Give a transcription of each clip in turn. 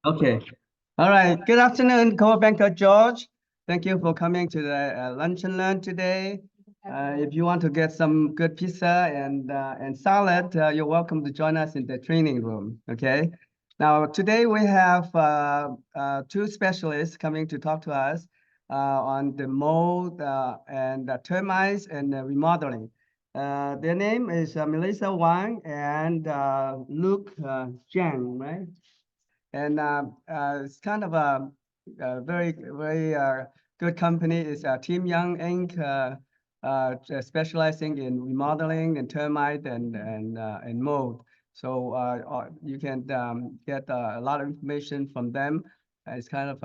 Okay. All right. Good afternoon, co-banker George. Thank you for coming to the Lunch and Learn today. If you want to get some good pizza and salad, you're welcome to join us in the training room. Okay. Now today we have two specialists coming to talk to us on the mold and termites and remodeling. Their name is Melissa Wang and Luke Zhang, right? And it's kind of a very good company. It's Team Young Inc. Specializing in remodeling and termite and mold. So you can get a lot of information from them. It's kind of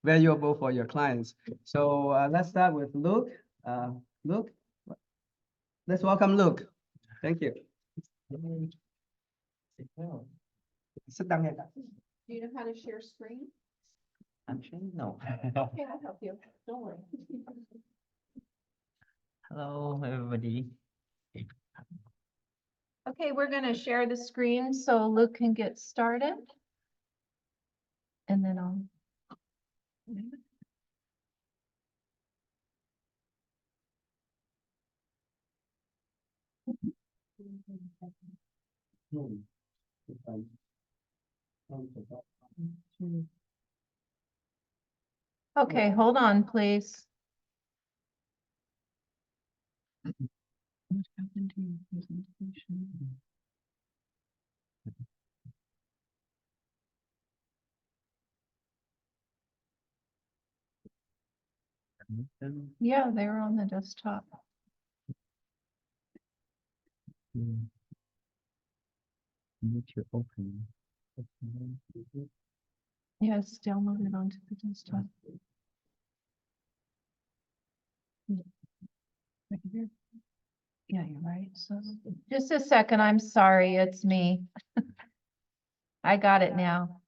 valuable for your clients. So let's start with Luke. Luke, let's welcome Luke. Thank you. Sit down here. Do you know how to share screen? Actually, no. Okay, I'll help you. Don't worry. Hello, everybody. Okay, we're going to share the screen so Luke can get started. And then I'll. Okay, hold on, please. What happened to your presentation? Yeah, they're on the desktop. Need to open. Yes, download it onto the desktop. Right here. Yeah, you're right. So just a second. I'm sorry. It's me. I got it now.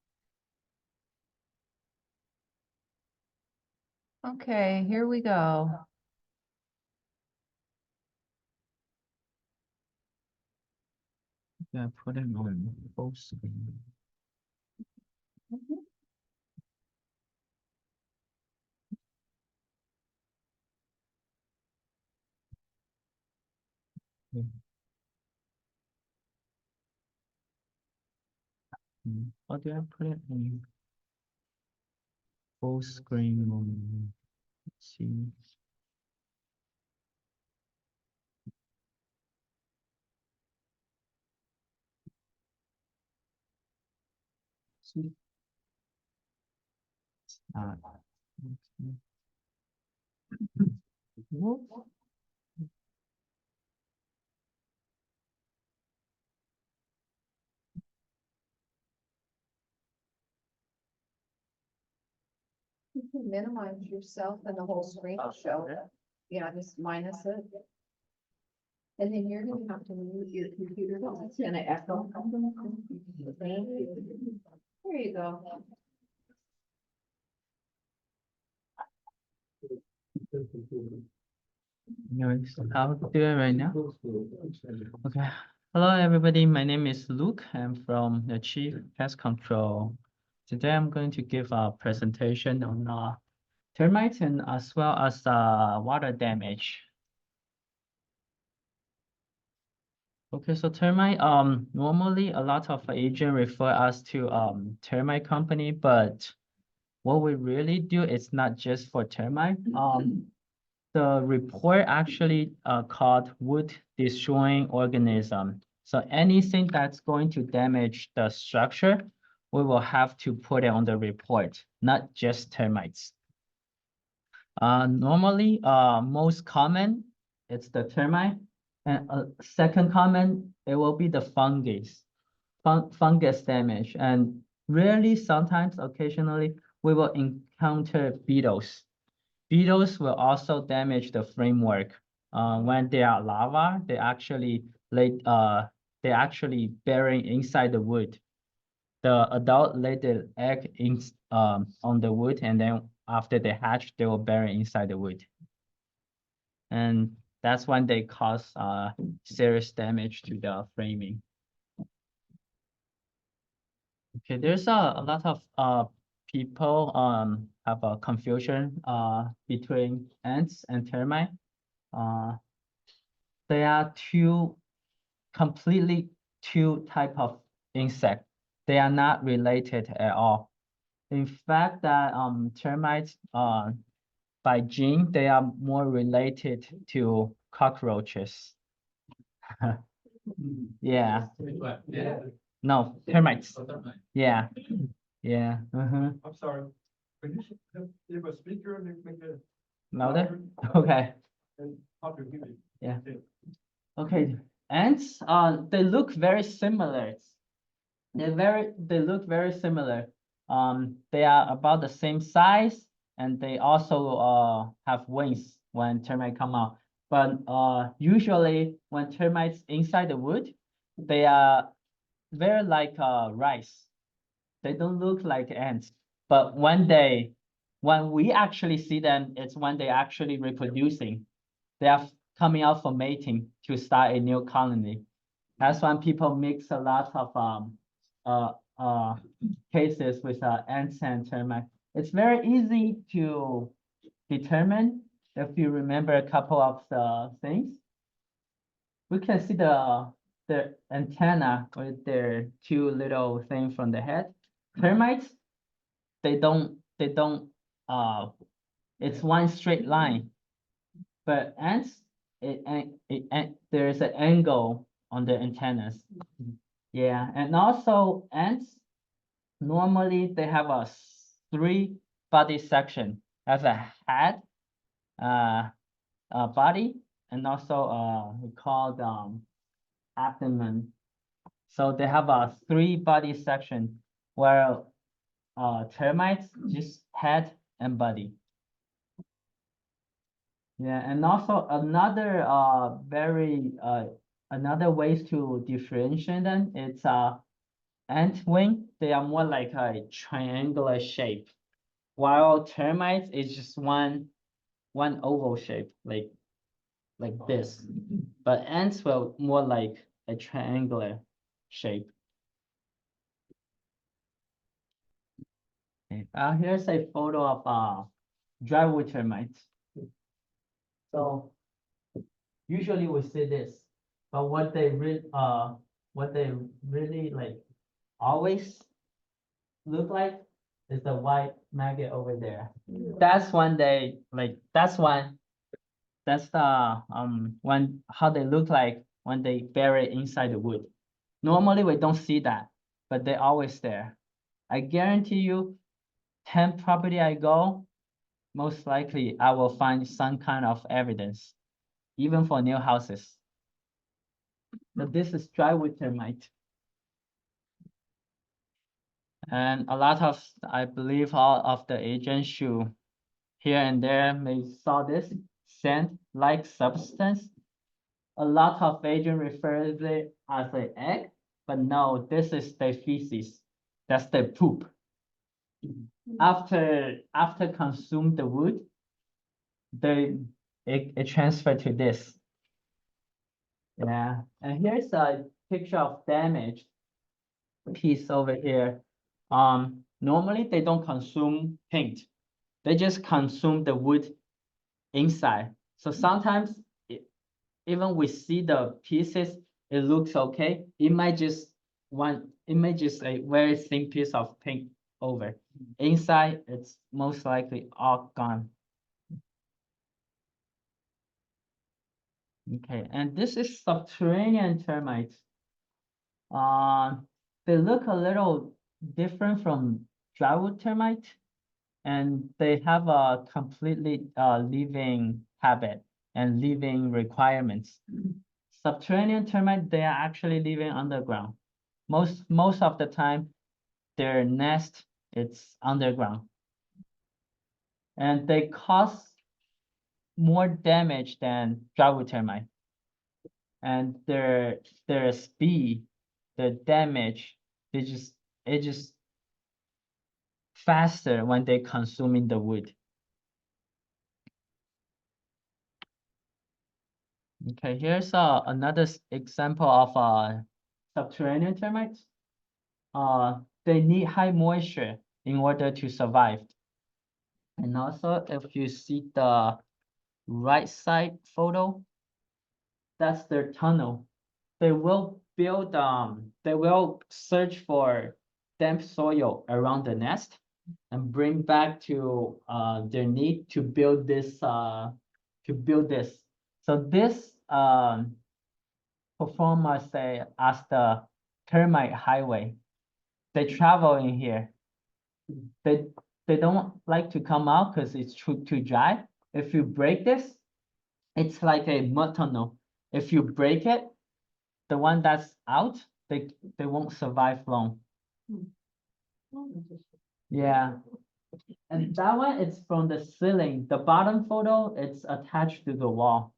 Okay, here we go. Yeah, put it on full screen. How do I put it in full screen mode? Let's see. Ah, okay. You can minimize yourself and the whole screen will show. Yeah, just minus it. And then you're gonna have to mute your computer, because it's gonna echo. There you go. Anyways, I'll do it right now. Okay. Hello, everybody. My name is Luke. I'm from the Chief Pest Control. Today, I'm going to give a presentation on termites and as well as water damage. Okay, so termite, normally a lot of agents refer us to termite company, but what we really do is not just for termite. The report actually called wood destroying organism. So anything that's going to damage the structure, we will have to put it on the report, not just termites. Normally, most common, it's the termite. And second common, it will be the fungus, fungus damage. And rarely, sometimes, occasionally, we will encounter beetles. Beetles will also damage the framework. When they are larvae, they actually bury inside the wood. The adult lay the egg on the wood, and then after they hatch, they will bury inside the wood. And that's when they cause serious damage to the framing. Okay, there's a lot of people have a confusion between ants and termite. Uh, they are completely two type of insect. They are not related at all. In fact, that termites by gene they are more related to cockroaches. Yeah. No, termites. Yeah. Yeah. Uh-huh. I'm sorry. Could you give a speaker and make it Louder? Okay. and up your TV? Yeah. Okay. Ants, they look very similar. They look very similar. They are about the same size, and they also have wings when termites come out. But usually when termites inside the wood, they are very like rice. They don't look like ants. But when we actually see them, it's when they're actually reproducing. They are coming out for mating to start a new colony. That's when people mix a lot of uh uh cases with ants and termites. It's very easy to determine if you remember a couple of the things. We can see the antenna with their two little things from the head. Termites, they don't it's one straight line. But ants, there's an angle on the antennas. Yeah, and also ants, normally they have a three body section. Have a head, a body, and also we call abdomen. So they have a three body section where termites just head and body. Yeah, and also another another ways to differentiate them, it's ant wing, they are more like a triangular shape, while termites is just one oval shape, like this. But ants were more like a triangular shape. Okay. Here's a photo of drywood termites. So usually we see this, but what they really like always look like is the white maggot over there. That's when they like that's the when how they look like when they bury inside the wood. Normally we don't see that, but they're always there. I guarantee you, 10 property I go, most likely I will find some kind of evidence, even for new houses. But this is drywood termite. And a lot of, I believe all of the agents should here and there may saw this sand-like substance. A lot of agents refer it as an egg, but no, this is the feces. That's the poop. After consume the wood, it transfer to this. Yeah, and here's a picture of damaged piece over here. Normally they don't consume paint. They just consume the wood inside. So sometimes even we see the pieces, it looks okay. It might just a very thin piece of paint over. Inside, it's most likely all gone. Okay, and this is subterranean termites. They look a little different from drywood termite, and they have a completely living habit and living requirements. Subterranean termite, they are actually living underground. Most of the time, their nest it's underground, and they cause more damage than drywood termite. And their speed, the damage, it's just faster when they consuming the wood. Okay, here's another example of subterranean termites. they need high moisture in order to survive. And also, if you see the right side photo, that's their tunnel. They will build, they will search for damp soil around the nest and bring back to their need to build this, So this perform as the termite highway. They travel in here. They they don't like to come out because it's too dry. If you break this, it's like a mud tunnel. If you break it, the one that's out, they won't survive long. Yeah. And that one is from the ceiling. The bottom photo, it's attached to the wall.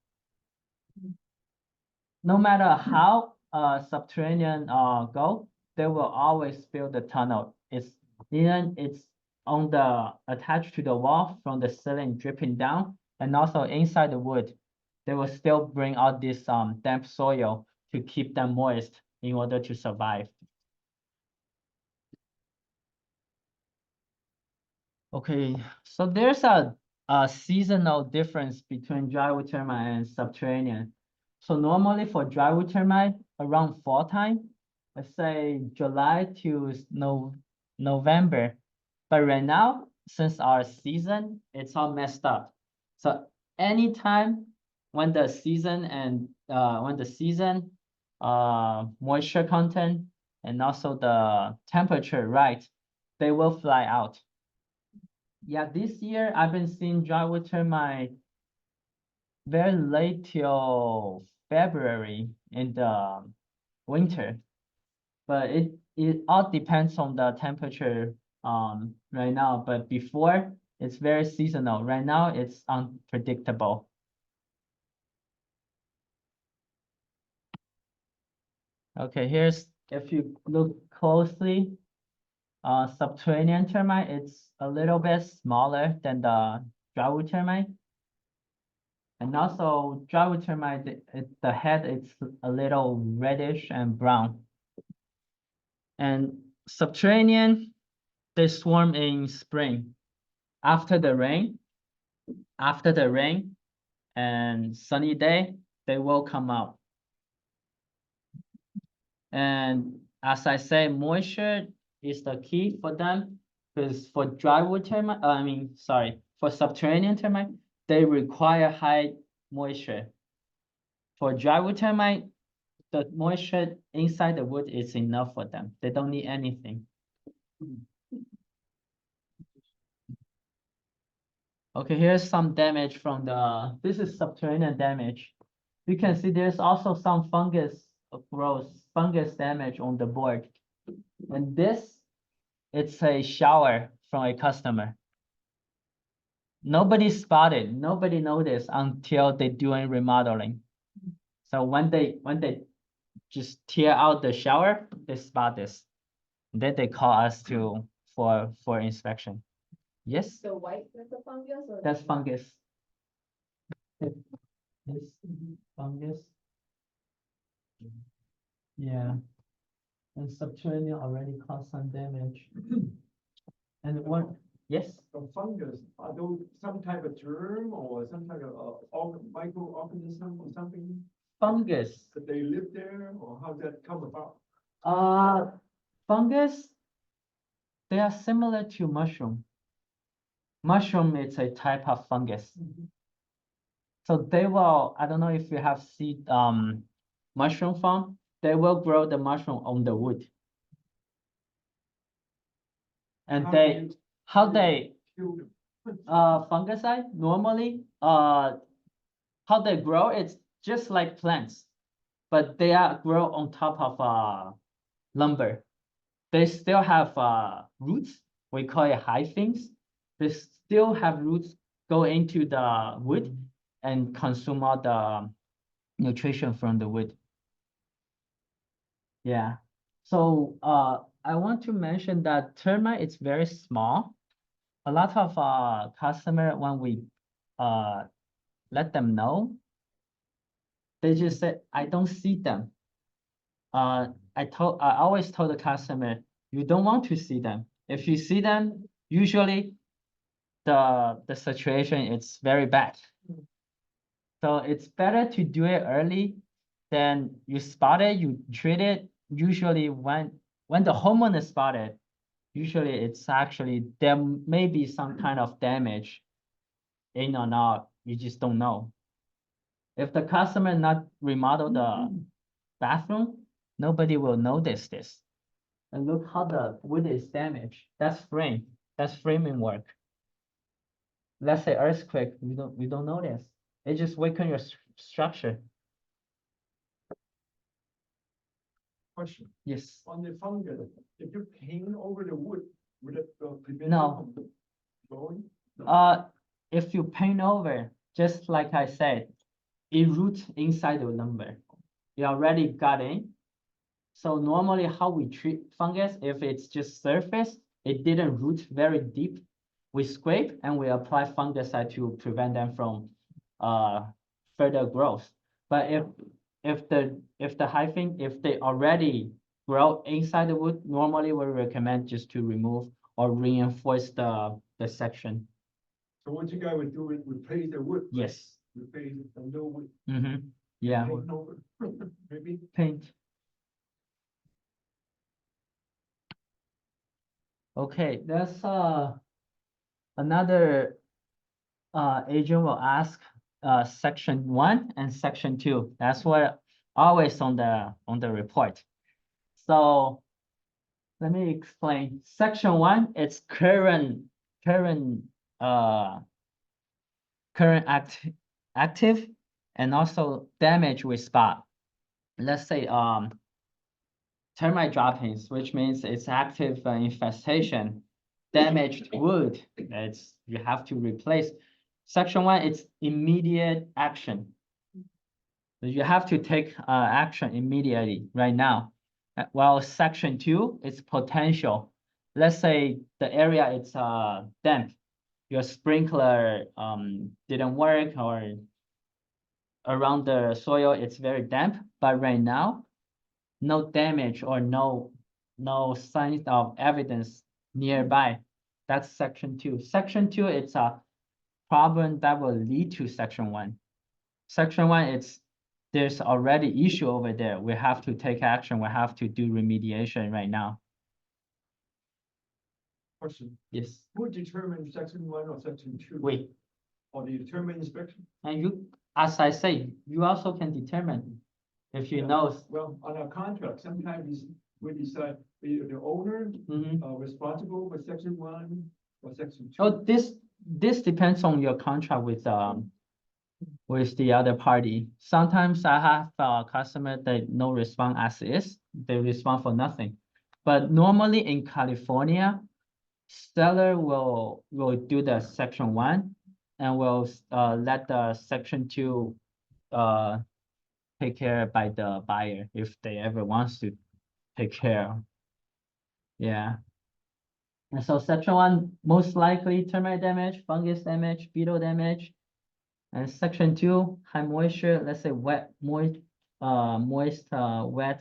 No matter how subterranean go, they will always build the tunnel. It's on the attached to the wall from the ceiling dripping down, and also inside the wood, they will still bring out this damp soil to keep them moist in order to survive. Okay, so there's a seasonal difference between drywood termite and subterranean. So normally for drywood termite, around fall time, let's say July to November. But right now, since our season, it's all messed up. So anytime when the season moisture content and also the temperature right, they will fly out. Yeah, this year I've been seeing drywood termite very late till February in the winter. But it all depends on the temperature right now. But before it's very seasonal. Right now it's unpredictable. Okay, here's if you look closely, subterranean termite, it's a little bit smaller than the drywood termite. And also drywood termite, the head is a little reddish and brown. And subterranean, they swarm in spring. After the rain and sunny day, they will come out. And as I say, moisture is the key for them, because for drywood termite, for subterranean termite, they require high moisture. For drywood termite, the moisture inside the wood is enough for them. They don't need anything. Okay, here's some damage from this is subterranean damage. You can see there's also some fungus damage on the board. And it's a shower from a customer. Nobody spotted, nobody noticed until they're doing remodeling. So when they just tear out the shower, they spot this. Then they call us for inspection. Yes, So white is the fungus or? that's fungus. This fungus. Yeah. And subterranean already caused some damage. And what, yes, The fungus, are those some type of germ or some type of microorganism or something fungus. that they live there, or how that come about? Fungus, they are similar to mushroom. Mushroom is a type of fungus. So they will, I don't know if you have seen mushroom farm, they will grow the mushroom on the wood. And how they Kill them. fungicide normally how they grow, it's just like plants, but they grow on top of lumber. They still have roots, we call it hyphens. They still have roots go into the wood and consume all the nutrition from the wood. Yeah. So I want to mention that termite is very small. A lot of customer, when we let them know, they just say, I don't see them. I always told the customer, You don't want to see them. If you see them, usually the situation is very bad. So it's better to do it early than you spot it, you treat it. Usually when the homeowner spot it, usually it's actually there may be some kind of damage in or not, you just don't know. If the customer not remodel the bathroom, nobody will notice this. And look how the wood is damaged. That's framing work. Let's say earthquake, we don't notice. It just weaken your structure. Question, Yes. on the fungus, if you paint over the wood, would it prevent? No. it from growing? If you paint over, just like I said, it roots inside the lumber. You already got in. So normally how we treat fungus, if it's just surface, it didn't root very deep, we scrape and we apply fungicide to prevent them from further growth. But if the hyphae, if they already grow inside the wood, normally we recommend just to remove or reinforce the section. So what you guys would do is replace the wood? Yes. Replace the no wood. Yeah, Paint over, maybe. paint. Okay, there's another agent will ask section 1 and section 2. That's what always on the report. So let me explain. Section 1, it's current active and also damage we spot. Let's say termite droppings, which means it's active infestation, damaged wood, you have to replace. Section 1, it's immediate action. You have to take action immediately right now. While section 2, it's potential. Let's say the area it's damp. Your sprinkler didn't work, or around the soil it's very damp, but right now no damage or no signs of evidence nearby. That's section 2. Section 2, it's a problem that will lead to section 1. Section 1, there's already issue over there. We have to take action. We have to do remediation right now. Question, Yes. who determines section 1 or section 2? Wait. Or the determine inspection? And you, as I say, you also can determine if you Yeah. know. Well, on a contract, sometimes we decide the owner responsible for section 1 or section 2. Oh, this depends on your contract with the other party. Sometimes I have a customer that no respond as is, they respond for nothing. But normally in California, seller will do the section 1 and will let the section 2 take care by the buyer if they ever wants to take care. Yeah. And so section 1, most likely termite damage, fungus damage, beetle damage. And section 2, high moisture, let's say wet, wet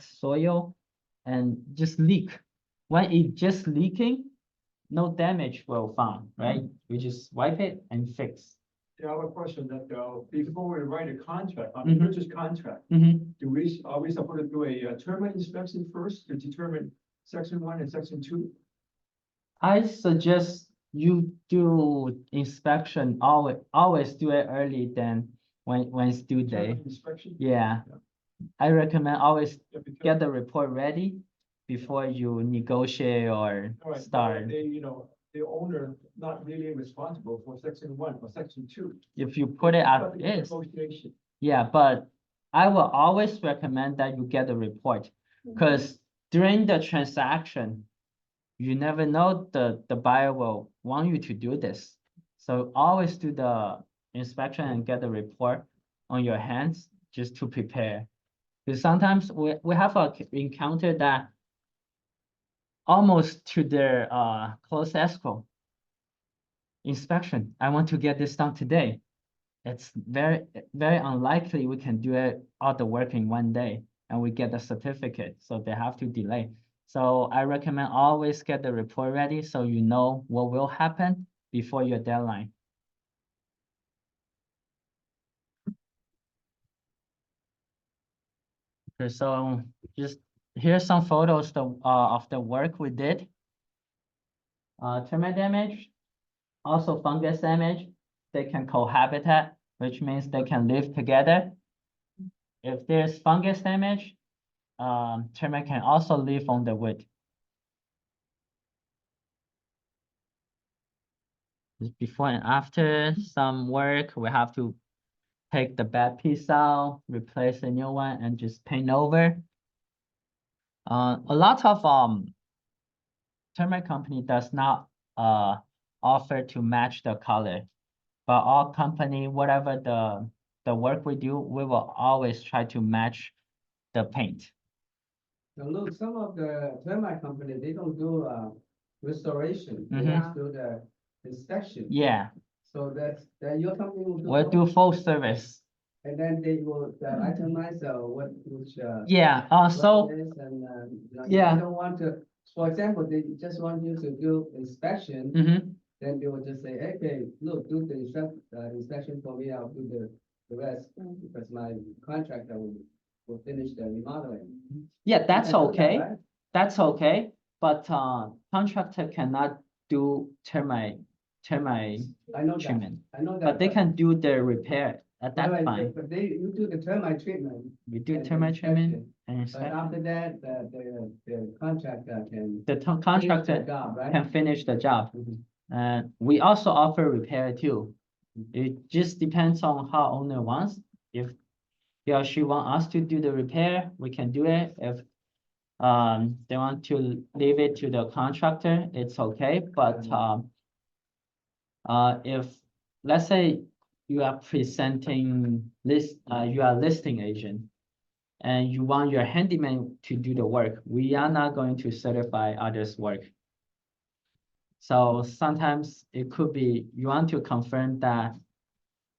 soil, and just leak. When it just leaking, no damage will found, right? We just wipe it and fix. Yeah, I have a question that before we write a contract, on Mhm. the purchase contract, are we supposed to do a termite inspection first to determine section 1 and section 2? I suggest you do inspection, always do it early than when it's due day. Termite inspection? Yeah. I recommend always Yeah, because- get the report ready before you negotiate or all right, start. They, the owner not really responsible for section 1 or section 2. If you put it as But the is, negotiation. yeah, but I will always recommend that you get the report. Because during the transaction, you never know the buyer will want you to do this. So always do the inspection and get the report on your hands just to prepare. Because sometimes we have a encounter that almost to their close escrow inspection. I want to get this done today. It's very unlikely we can do it all the work in one day and we get the certificate, so they have to delay. So I recommend always get the report ready so you know what will happen before your deadline. Okay, so just here's some photos of the work we did. Termite damage, also fungus damage. They can cohabitat, which means they can live together. If there's fungus damage, termite can also live on the wood. Before and after some work, we have to take the bad piece out, replace a new one, and just paint over. A lot of termite company does not offer to match the color, but all company, whatever the work we do, we will always try to match the paint. Now look, some of the termite company, they don't do restoration, they Mhm. just do the inspection. Yeah, So that your company will do. we'll do full service. And then they will itemize which. Yeah, so what it is and, yeah. They don't want to, for example, they just want you to do inspection, mhm. then they will just say, okay, look, do the inspection for me, I'll do the rest, because my contractor will finish the remodeling. Yeah, that's You can do that, okay. right? That's okay, but contractor cannot do termite I know that, treatment, I know that. but they can do the repair. Right, That's fine. But you do the termite treatment, We do and termite treatment inspection. and but inspection. after that, the contractor can. The finish the contractor job, right? can finish the job. Mhm. And we also offer repair too. It just depends on how owner wants. If he or she want us to do the repair, we can do it. If they want to leave it to the contractor, it's okay. But if let's say you are presenting you are a listing agent and you want your handyman to do the work, we are not going to certify others' work. So sometimes it could be you want to confirm that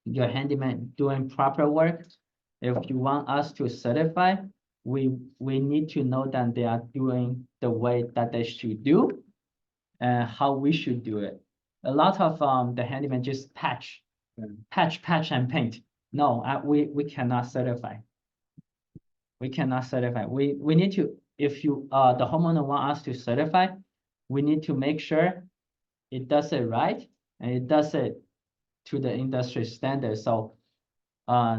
your handyman doing proper work. If you want us to certify, we need to know that they are doing the way that they should do and how we should do it. A lot of the handyman just patch and paint. No, we cannot certify. We cannot certify. We need to, if you the homeowner want us to certify, we need to make sure it does it right and it does it to the industry standard. So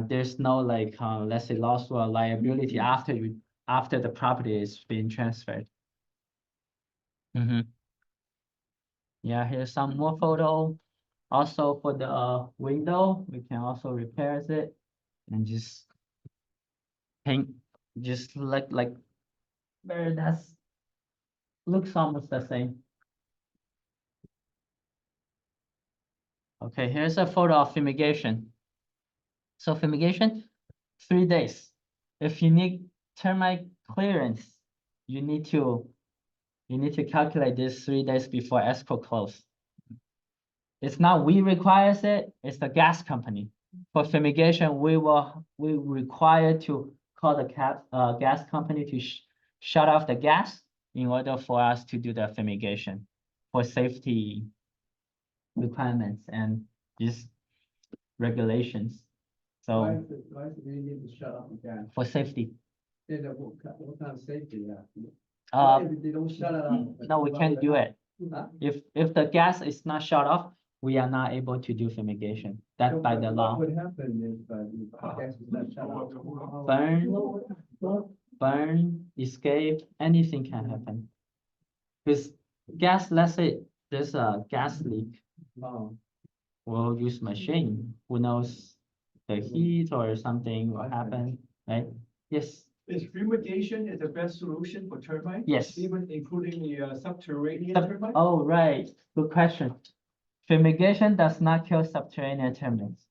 there's no like let's say loss or liability after the property is being transferred. Yeah, here's some more photo. Also for the window, we can also repair it and just paint, just like there. That's looks almost the same. Okay, here's a photo of fumigation. So fumigation, 3 days. If you need termite clearance, you need to calculate this 3 days before escrow close. It's not we requires it, it's the gas company. For fumigation, we require to call the gas company to shut off the gas in order for us to do the fumigation for safety requirements and just regulations. Why So is it really need to shut off the gas? for safety, What kind of safety, yeah? uh, If they don't shut it off? no, we can't do it. Huh? If the gas is not shut off, we are not able to do fumigation. That's by the law. What would happen if the gas is not shut off? Burn, escape, anything can happen. Because gas, let's say there's a gas leak, Oh, we'll use machine. Who knows the heat or something will happen, right? Yes, Is fumigation the best solution for termite? yes. Even including the subterranean termite? Oh, right. Good question. Fumigation does not kill subterranean termites.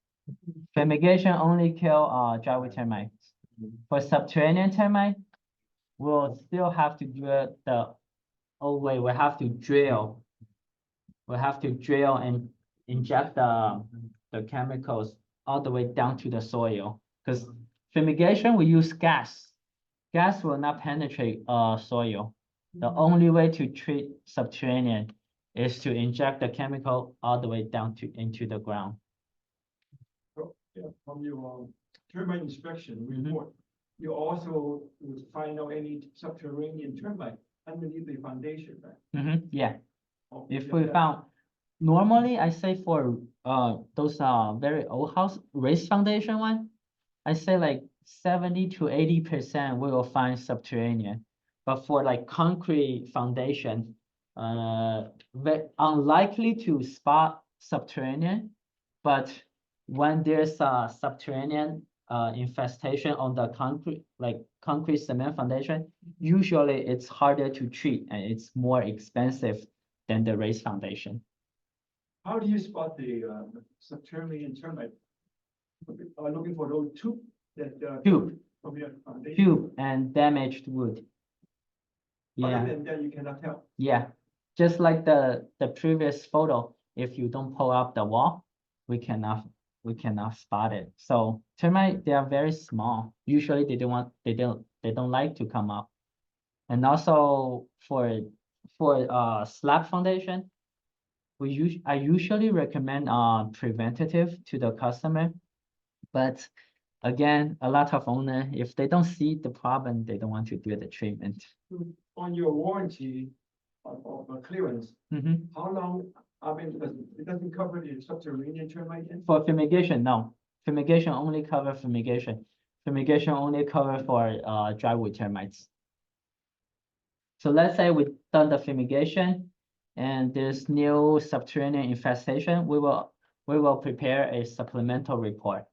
Fumigation only kill dry termites. For subterranean termite, we'll still have to do it the old way. We have to drill. We have to drill and inject the chemicals all the way down to the soil. Because fumigation, we use gas. Gas will not penetrate soil. The only way to treat subterranean is to inject the chemical all the way down into the ground. So, yeah, from your termite inspection Mhm. report, you also would find out any subterranean termite underneath the foundation, right? Yeah, Oh, if yeah, we that- found, normally I say for those very old house raised foundation one, I say like 70 to 80% we will find subterranean. But for like concrete foundation, very unlikely to spot subterranean. But when there's a subterranean infestation on the concrete cement foundation, usually it's harder to treat and it's more expensive than the raised foundation. How do you spot the subterranean termite? Looking for those tube that. Tube. From your foundation. Tube and damaged wood. Yeah. Other than that, you cannot tell. Yeah, just like the previous photo, if you don't pull up the wall, we cannot spot it. So termite, they are very small. Usually they don't like to come up. And also for slab foundation, I usually recommend preventative to the customer. But again, a lot of owner, if they don't see the problem, they don't want to do the treatment. On your warranty of clearance, Mhm. how long, I mean, it doesn't cover the subterranean termite then? For fumigation, no. Fumigation only cover fumigation. Fumigation only cover for drywood termites. So let's say we've done the fumigation and there's new subterranean infestation, we will prepare a supplemental report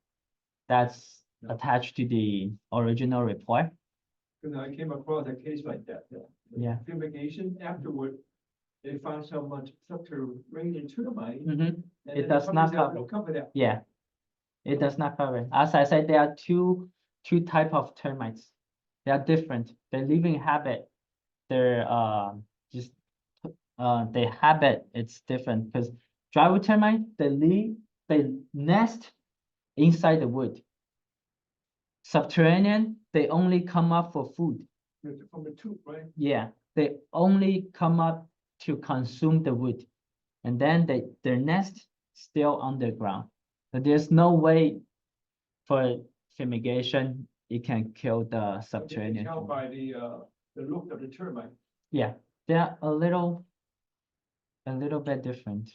that's attached to the original report. Because I came across a case like that. Yeah. Fumigation afterward, they found so much subterranean termite. Mhm. and It then the does not company said, cover. "We'll cover that." Yeah, it does not cover. As I said, there are two type of termites. They are different. Their living habit, their just their habit, it's different because drywood termite, they nest inside the wood. Subterranean, they only come up for food. From the tube, right? Yeah, they only come up to consume the wood. And then their nest still underground. But there's no way for fumigation, it can kill the You can subterranean. tell by the look of the termite. Yeah, they're a little bit different.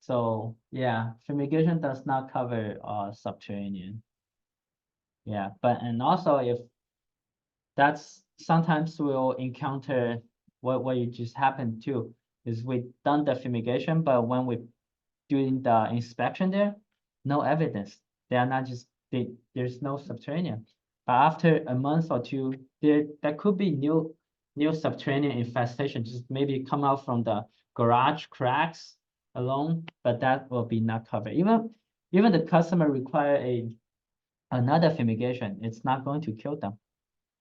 So yeah, fumigation does not cover subterranean. Yeah, but and also if that's sometimes we'll encounter what you just happened to is we done the fumigation, but when we doing the inspection there, no evidence. They are not just there's no subterranean. But after a month or two, there could be new subterranean infestation, just maybe come out from the garage cracks alone, but that will be not covered. Even the customer require another fumigation, it's not going to kill them.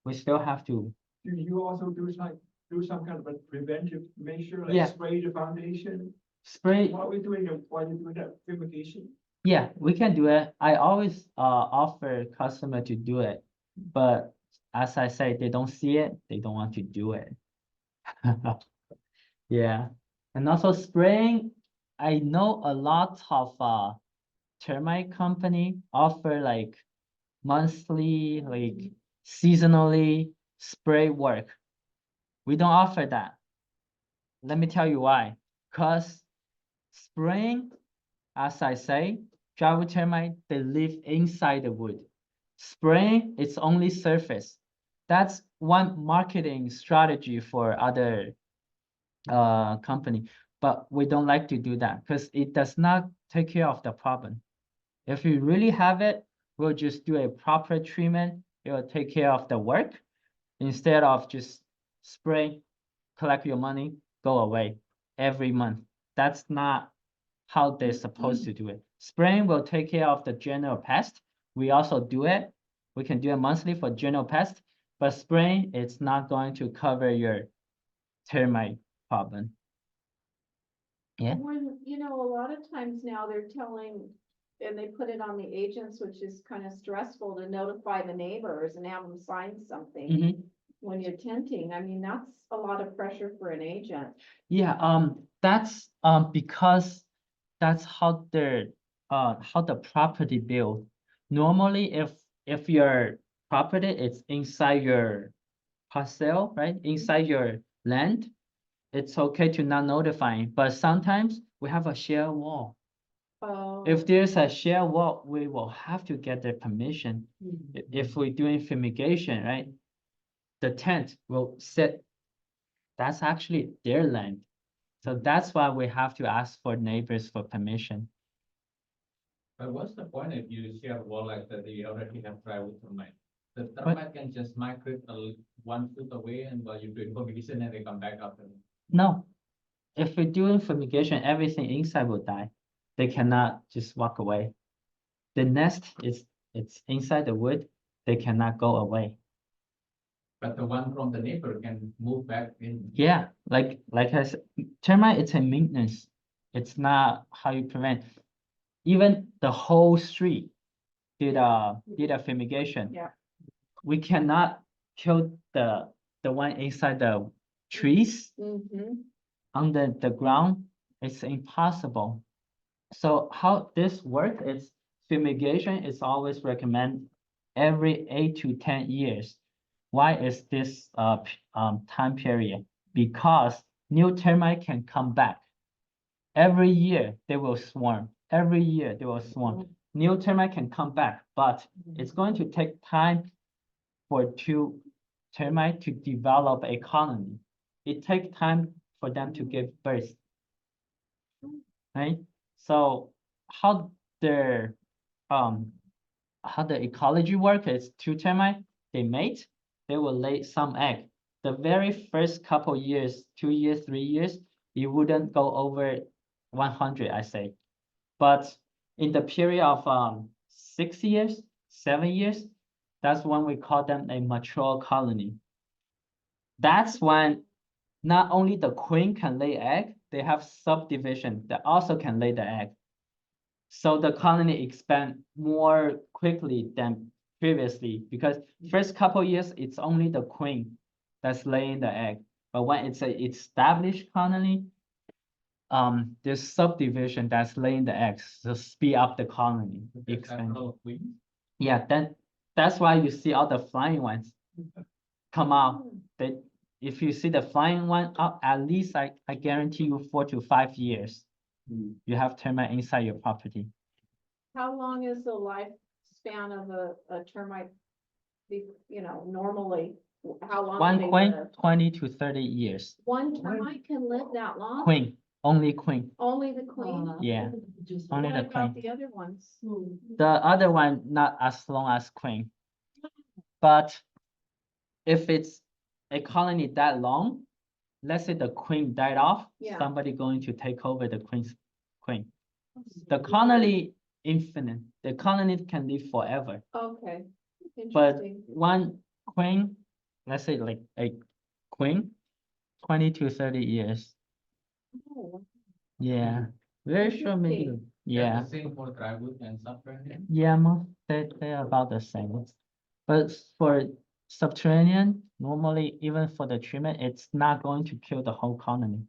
We still have to. Do you also do some kind of a preventive measure, Yeah. like spray the foundation? Spray. While you're doing that fumigation? Yeah, we can do it. I always offer customer to do it, but as I say, they don't see it, they don't want to do it. Yeah, and also spraying, I know a lot of termite company offer like monthly, like seasonally spray work. We don't offer that. Let me tell you why. Because spraying, as I say, drywood termite, they live inside the wood. Spraying, it's only surface. That's one marketing strategy for other company, but we don't like to do that because it does not take care of the problem. If you really have it, we'll just do a proper treatment. It will take care of the work instead of just spray, collect your money, go away every month. That's not how they're supposed to do it. Spraying will take care of the general pest. We also do it. We can do it monthly for general pest, but spraying, it's not going to cover your termite problem. Yeah. When, a lot of times now they're telling, and they put it on the agents, which is kind of stressful to notify the neighbors and have them sign something. Mhm. when you're tenting. I mean, that's a lot of pressure for an agent. Yeah, that's because that's how the property built. Normally, if your property is inside your parcel, right, inside your land, it's okay to not notify. But sometimes we have a share wall. Oh. If there's a share wall, we will have to get their permission. If we're doing fumigation, right, the tent will sit. That's actually their land. So that's why we have to ask for neighbors for permission. But what's the point if you share a wall like that, you already have private termite? The termite can just migrate 1 foot away and while you're doing fumigation and they come back after. No, if we're doing fumigation, everything inside will die. They cannot just walk away. The nest it's inside the wood. They cannot go away. But the one from the neighbor can move back in. Yeah, like I said, termite, it's a maintenance. It's not how you prevent. Even the whole street did a fumigation. Yeah. We cannot kill the one inside the trees Mm-hmm. under the ground. It's impossible. So how this works is fumigation is always recommend every 8 to 10 years. Why is this time period? Because new termite can come back. Every year they will swarm. Every year they will swarm. New termite can come back, but it's going to take time for two termite to develop a colony. It takes time for them to give birth. Right? So how the ecology work is two termite, they mate, they will lay some egg. The very first couple years, 2 years, 3 years, you wouldn't go over 100, I say. But in the period of 6 years, 7 years, that's when we call them a mature colony. That's when not only the queen can lay egg, they have subdivision that also can lay the egg. So the colony expand more quickly than previously because first couple years, it's only the queen that's laying the egg. But when it's a established colony, there's subdivision that's laying the eggs to speed up the colony expansion. Yeah, that's why you see all the flying ones come out. If you see the flying one up, at least I guarantee you 4 to 5 years. You have termite inside your property. How long is the lifespan of a termite? Normally, how long? do One they queen, live? 20 to 30 years. One termite can live that long? Queen, only queen. Only the queen? Yeah, only What the about queen. the other ones? The other one, not as long as queen. But if it's a colony that long, let's say the queen died off, Yeah. somebody going to take over the queen. The colony infinite. The colony can live forever. Okay, But interesting. one queen, let's say like a queen, 20 to 30 years. Oh, Yeah, very sure maybe. Interesting. Yeah, The same for drywood and subterranean. yeah, most they're about the same. But for subterranean, normally even for the treatment, it's not going to kill the whole colony.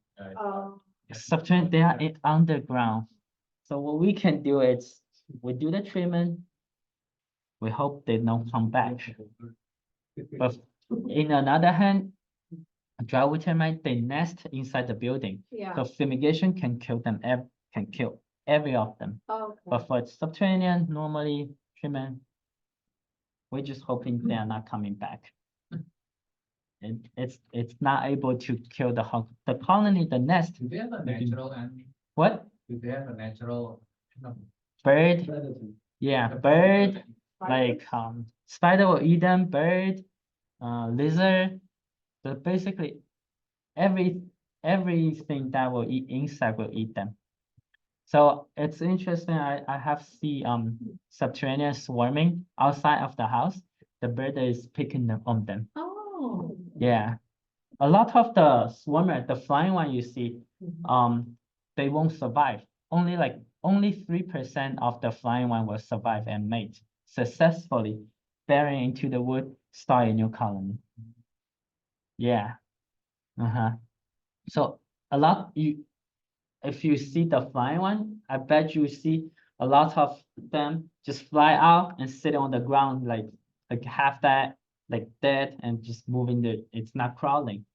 Subterranean, they are underground. So what we can do is we do the treatment. We hope they don't come back. But in another hand, drywood termite, they nest inside the building. Yeah, So fumigation can kill them, can kill every of them. okay. But for subterranean, normally treatment, we're just hoping they are not coming back. It's not able to kill the whole, the colony, the nest. Do they have a natural enemy? What? Do they have a natural? Bird? Yeah, bird, like spider will eat them, bird, lizard. So basically everything that will eat insect will eat them. So it's interesting. I have seen subterranean swarming outside of the house. The bird is picking them on them. Oh. Yeah. A lot of the swarmer, the flying one you see, they won't survive. Only 3% of the flying one will survive and mate successfully, burying into the wood, start a new colony. Yeah. Uh-huh. So a lot if you see the flying one, I bet you see a lot of them just fly out and sit on the ground like half that like dead and just moving it's not crawling.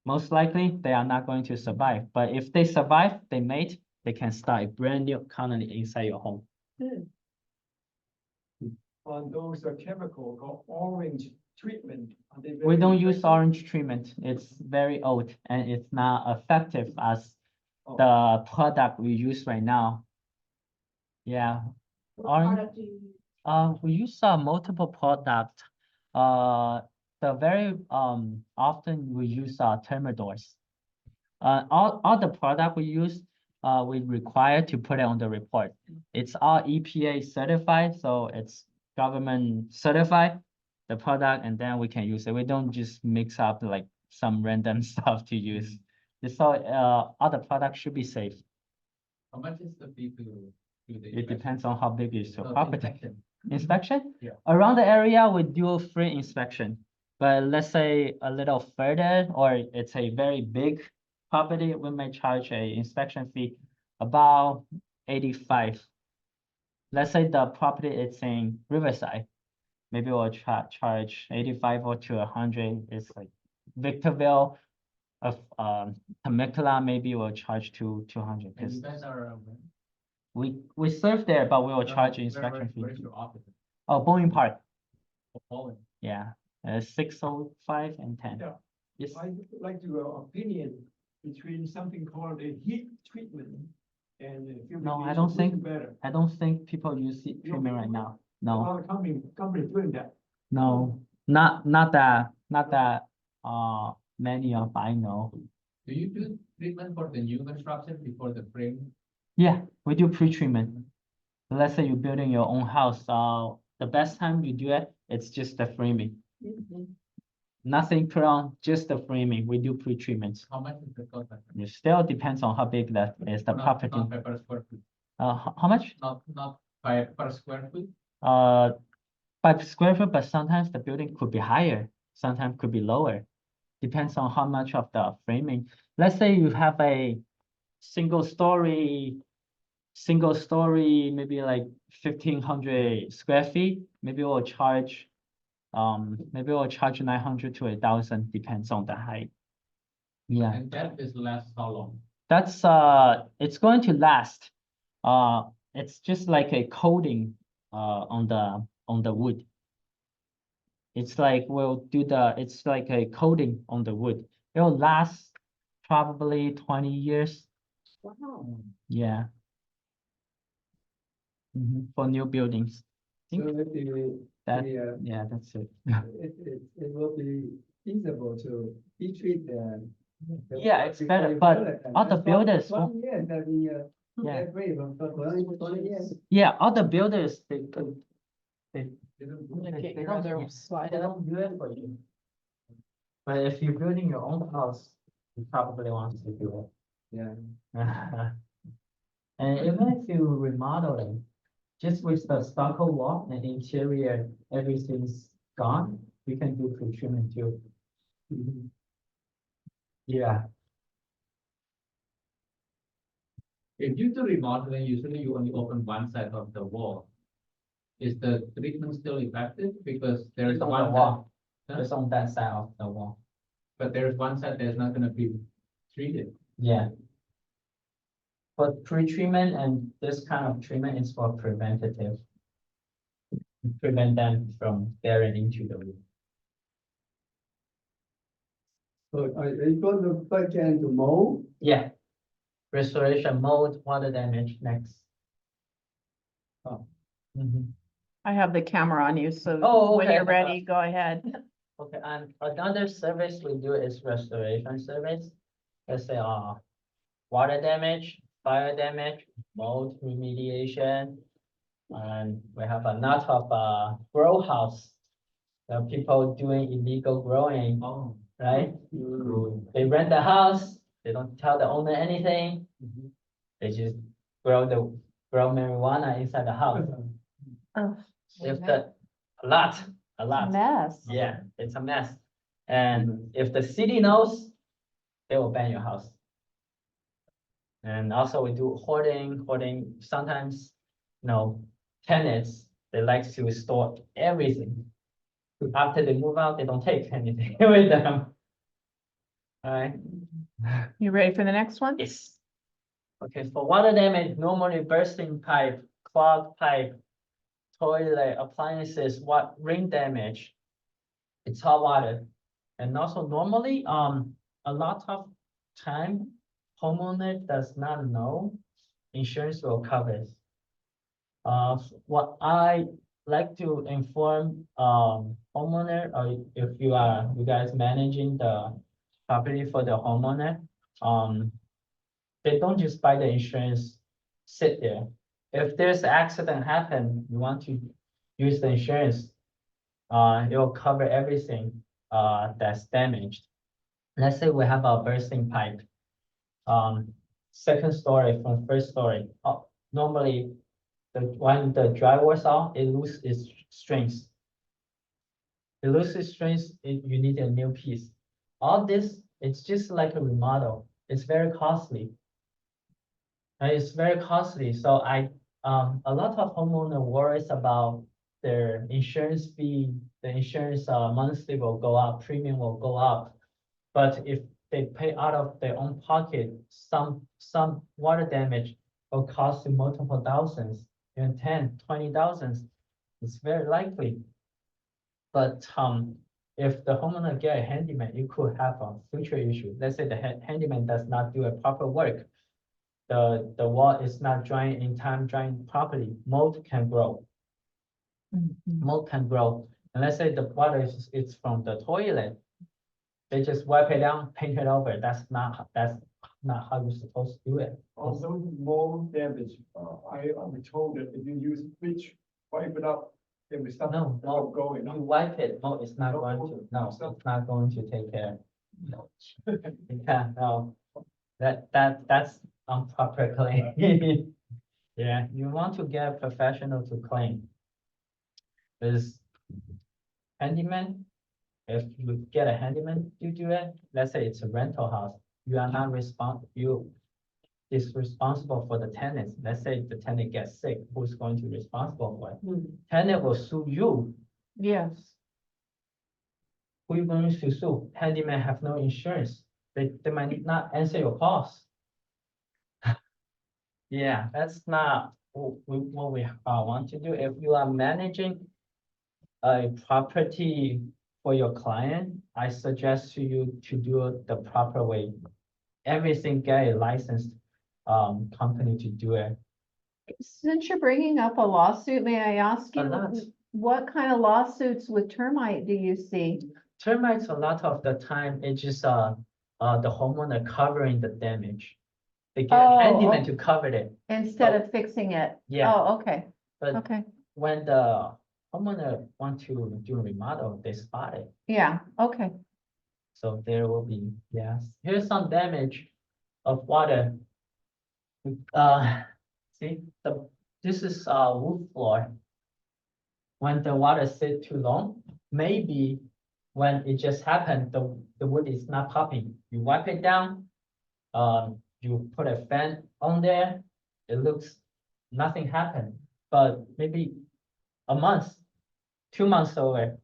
Most likely they are not going to survive, but if they survive, they mate, they can start a brand new colony inside your home. On those chemical called orange treatment. Are they We very don't use effective? orange treatment. It's very old and it's not effective as Oh. the product we use right now. Yeah. What Orange, product do you use? we use multiple product. The very often we use thermadors. All the product we use, we require to put it on the report. It's all EPA certified, so it's government certified, the product, and then we can use it. We don't just mix up like some random stuff to use. So all the products should be safe. How much is the fee to do the It inspection? depends on how big is your No, the property. inspection. Inspection? Yeah. Around the area, we do a free inspection. But let's say a little further, or it's a very big property, we may charge a inspection fee about 85. Let's say the property is in Riverside. Maybe we'll charge 85 or to 100. It's like Victorville of Temecula, maybe we'll charge to 200. And Because you guys are, we serve there, but we will charge where- inspection fee. Where's your office? Oh, Boeing Park. Poland. Yeah, 605 and 10. Yeah. Yes. I'd like your opinion between something called a heat treatment and No, I fumigation, don't which think- is better. I don't think people use heat treatment right now. A No, lot of companies doing that. no, not that many of I know. Do you do treatment for the new construction before the frame? Yeah, we do pre-treatment. Let's say you're building your own house. The best time you do it, it's just the framing. Nothing put on, just the framing. We do pre-treatments. How much is the cost? It still depends on how big that is, the property. Not by per square feet, How much? not by per square feet. 5 square foot, but sometimes the building could be higher, sometimes could be lower. Depends on how much of the framing. Let's say you have a single story, maybe like 1,500 square feet. Maybe we'll charge 900 to 1,000, depends on the height. Yeah, And that is last how long? that's it's going to last. It's just like a coating on the wood. It's like it's like a coating on the wood. It'll last probably 20 years. Wow. Yeah. For new buildings. So That, yeah, that's it. it will be feasible to heat treat the. Yeah, it's better, but other builders won't- 20 years, that we, Yeah. agree, for 20 years. Yeah, other builders, they Get your don't other use- slide they up. don't do it for you. But if you're building your own house, you probably want to do it. Yeah. And even if you remodel it, just with the stucco wall and interior, everything's gone, you can do pre-treatment too. Yeah, If you do remodeling, usually you only open one side of the wall. Is the treatment still effective? Because there's it's on one the wall. Huh? It's on that side of the wall. but there's one side that's not gonna be treated. Yeah. But pre-treatment and this kind of treatment is for preventative. Prevent them from tearing into the wood. So are you going to put it into mold? Yeah. Restoration, mold, water damage next. Oh. I have the camera on you, so Oh, when okay. you're ready, go ahead. Okay, and another service we do is restoration service. Let's say, water damage, fire damage, mold remediation. And we have a lot of, grow house. People doing illegal growing, Oh. right? They rent the house, they don't tell the owner anything. They just grow marijuana inside the house. Oh, If the, a lot, Mess. yeah, it's a mess. And if the city knows, they will ban your house. And also we do hoarding, sometimes, tenants, they like to store everything. After they move out, they don't take anything with them. All right. You ready for the next one? Yes. Okay, for water damage, normally bursting pipe, clogged pipe, toilet, appliances, ring damage, it's hot water. And also normally, a lot of time, homeowner does not know insurance will cover. What I like to inform, homeowner, or if you guys managing the property for the homeowner, they don't just buy the insurance, sit there. If there's accident happen, you want to use the insurance, it will cover everything, that's damaged. Let's say we have a bursting pipe, second story from first story. Normally, when the drywall saw, it loses its strength. It loses strength, you need a new piece. All this, it's just like a remodel. It's very costly. It's very costly. So a lot of homeowner worries about their insurance fee. The insurance monthly will go up, premium will go up. But if they pay out of their own pocket, some water damage will cost you multiple thousands, even 10, 20,000. It's very likely. But if the homeowner get a handyman, you could have a future issue. Let's say the handyman does not do a proper work. The wall is not drying in time, drying properly, mold can grow. Mold can grow. And let's say the water is from the toilet. They just wipe it down, paint it over. That's not how you're supposed to do it. Also, mold damage, I'm told that if you use bleach, wipe it up, it will stop No, mold, going. you wipe it, mold is not No, going to, no, it's not going to take care. Yeah, no, that's improper clean. Yeah, you want to get a professional to clean. Because handyman, if you get a handyman to do it, let's say it's a rental house, you are not you is responsible for the tenants. Let's say the tenant gets sick, who's going to be responsible for it? Tenant will sue you. Yes. Who you going to sue? Handyman have no insurance. They might not answer your calls. Yeah, that's not what we want to do. If you are managing a property for your client, I suggest to you to do it the proper way. Everything get a licensed company to do it. Since you're bringing up a lawsuit, may I ask A you, lot. what kind of lawsuits with termite do you see? Termites, a lot of the time, it's just the homeowner covering the damage. They get a Oh, handyman oh. to cover it. Instead of fixing it? Yeah. Oh, okay, But okay, when the homeowner want to do a remodel, they spot it. yeah, okay. So there will be, yes. Here's some damage of water. See, this is wood floor. When the water sit too long, maybe when it just happened, the wood is not popping. You wipe it down, you put a fan on there, it looks nothing happened. But maybe a month, 2 months over,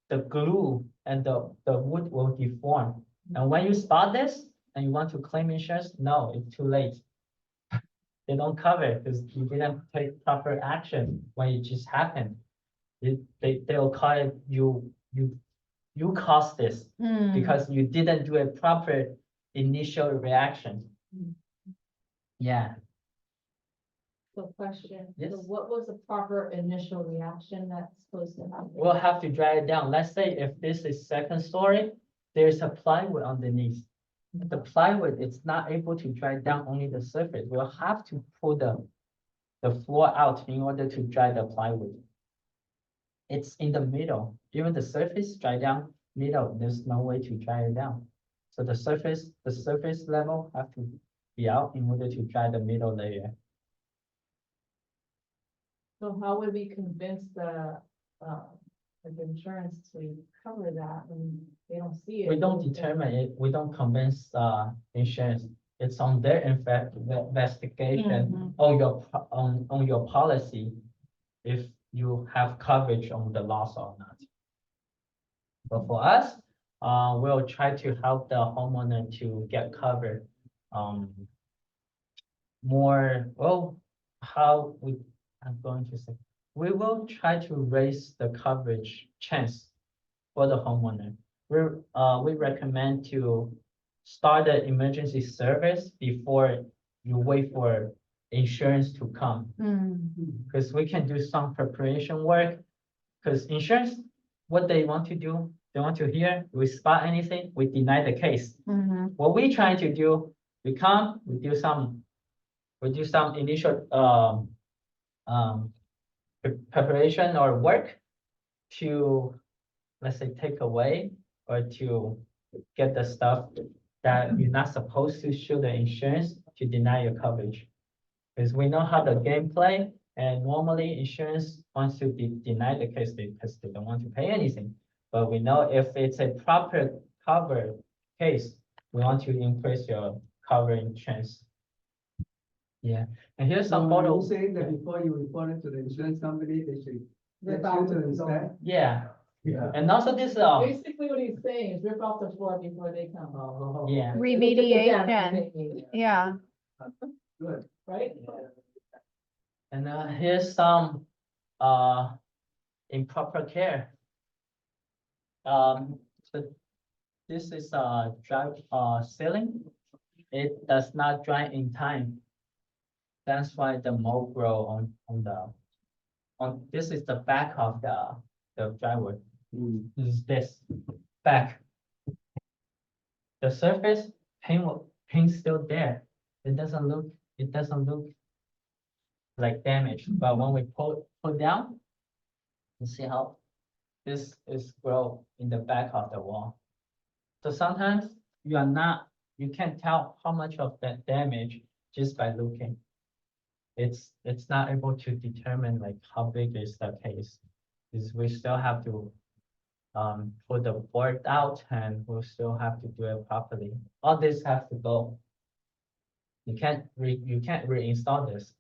the glue and the wood will deform. And when you spot this and you want to claim insurance, no, it's too late. They don't cover it because you didn't take proper action when it just happened. They'll call it you caused this Hmm. because you didn't do a proper initial reaction. Yeah, So question, Yes. so what was the proper initial reaction that's supposed to happen? we'll have to dry it down. Let's say if this is second story, there's a plywood underneath. The plywood, it's not able to dry down only the surface. We'll have to pull the floor out in order to dry the plywood. It's in the middle. Even the surface dry down middle, there's no way to dry it down. So the surface level have to be out in order to dry the middle layer. So how would we convince the Like insurance to cover that and they don't see it. We don't determine it, we don't convince insurance. It's on their investigation on your on your policy, if you have coverage on the loss or not. But for us, we'll try to help the homeowner to get covered. More, well, I'm going to say, we will try to raise the coverage chance for the homeowner. We recommend to start the emergency service before you wait for insurance to come. Because we can do some preparation work. Because insurance, what they want to do, they want to hear, we spot anything, we deny the case. What we trying to do, we come, we do some initial preparation or work to, let's say, take away or to get the stuff that you're not supposed to show the insurance to deny your coverage. Because we know how the game play, and normally insurance wants to deny the case because they don't want to pay anything. But we know if it's a proper cover case, we want to increase your covering chance. Yeah, and here's some You photos. saying that before you report it to the insurance company, they should get you to inspect? Yeah, Yeah. and also this, Basically what he's saying is rip off the floor before they come. yeah, Remediation. Yeah. Good. Right? and here's some improper care. So this is dry ceiling. It does not dry in time. That's why the mold grow on this is the back of the drywall. This is this back. The surface paint still there. It doesn't look like damage. But when we pull down, you see how this is grow in the back of the wall. So sometimes you can't tell how much of that damage just by looking. It's not able to determine like how big is the case. Is we still have to put the board out, and we'll still have to do it properly. All this has to go. You can't reinstall this.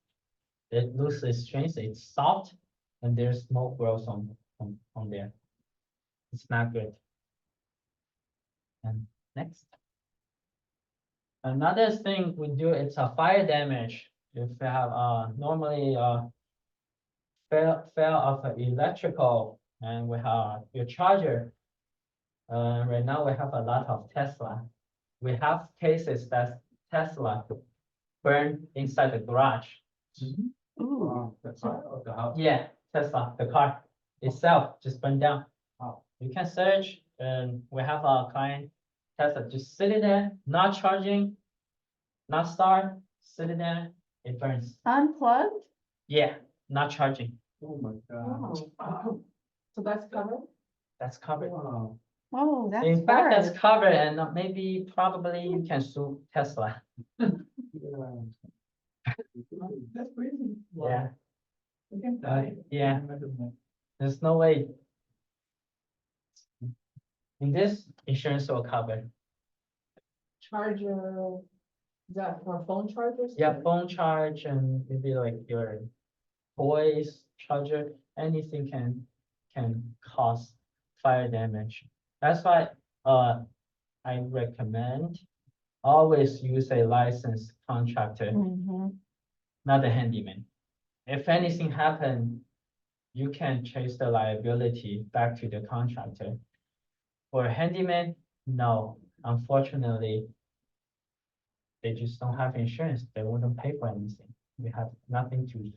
It loses strength, it's soft, and there's smoke grows on there. It's not good. And next. Another thing we do, it's a fire damage. If you have normally fail of an electrical, and we have your charger. Right now we have a lot of Tesla. We have cases that Tesla burned inside the garage. The car or the house? Yeah, Tesla, the car itself just burned down. You can search, and we have a client, Tesla just sitting there, not charging, not start, sitting there, it burns. Unplugged? Yeah, not charging. Oh my God. Wow. So that's covered? That's covered. Wow. Oh, that's In fact, hard. that's covered, and maybe probably you can sue Tesla. Yeah. That's crazy. Yeah, You can die. yeah. There's no way. In this, insurance will cover. Charger, is that for phone chargers? Yeah, phone charge and maybe like your toys, charger, anything can cause fire damage. That's why I recommend always use a licensed contractor, not a handyman. If anything happen, you can trace the liability back to the contractor. For a handyman, no, unfortunately, they just don't have insurance. They wouldn't pay for anything. We have nothing to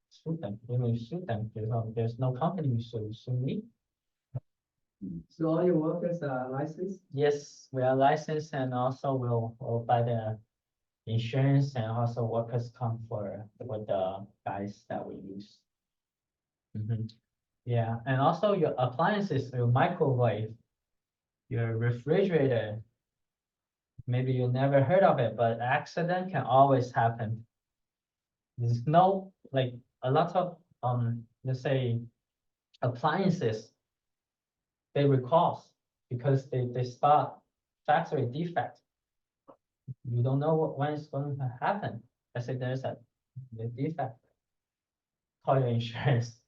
sue them. When we sue them, there's no company we sue me. So all your workers are licensed? Yes, we are licensed, and also we'll buy the insurance, and also workers comp for the guys that we use. Yeah, and also your appliances, your microwave, your refrigerator. Maybe you never heard of it, but accident can always happen. There's no, like, a lot of let's say appliances, they recall because they spot factory defect. You don't know when it's going to happen. Let's say there's a defect. Call your insurance.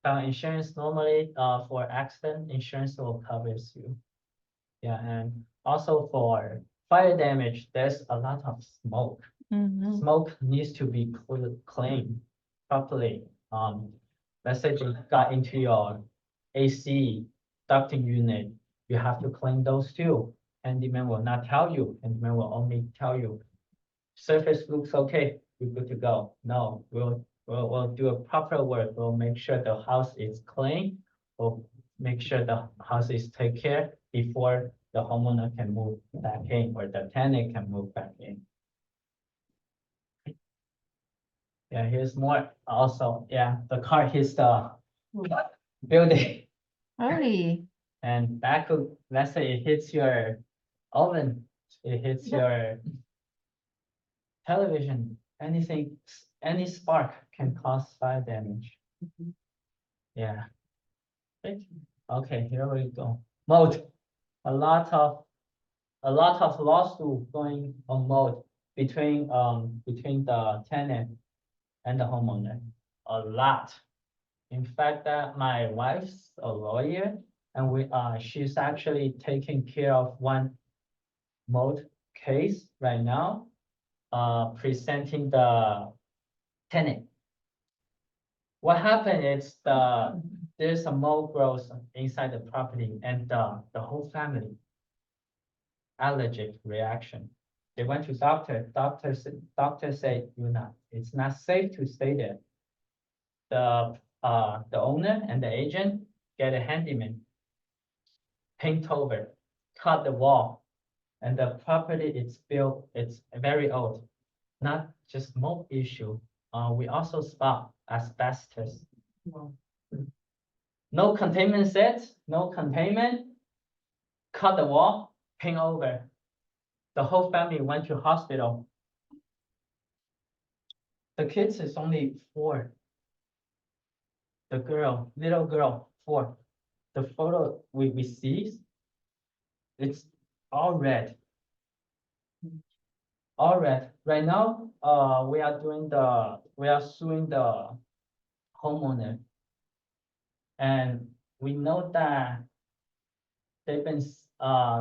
Insurance normally for accident, insurance will covers you. Yeah, and also for fire damage, there's a lot of smoke. Mhm. Smoke needs to be cleaned properly. Let's say you got into your AC ducting unit, you have to clean those too. Handyman will not tell you. Handyman will only tell you surface looks okay, you're good to go. No, we'll do a proper work. We'll make sure the house is clean. We'll make sure the house is taken care before the homeowner can move back in or the tenant can move back in. Yeah, here's more also. Yeah, the car hits the building Holy, and back, let's say it hits your oven, it hits your television, anything, any spark can cause fire damage. Yeah. Okay, here we go. Mode. A lot of lawsuit going on mode between the tenant and the homeowner. A lot. In fact, that my wife's a lawyer, and she's actually taking care of one mode case right now, presenting the tenant. What happened is there's a mold growth inside the property and the whole family allergic reaction. They went to doctor. Doctor said it's not safe to stay there. The owner and the agent get a handyman, paint over, cut the wall, and the property it's built, it's very old. Not just mold issue. We also spot asbestos. No containment set, no containment, cut the wall, paint over. The whole family went to hospital. The kids is only 4. The girl, little girl, 4. The photo we see, it's all red. All red. Right now, we are suing the homeowner. And we know that they've been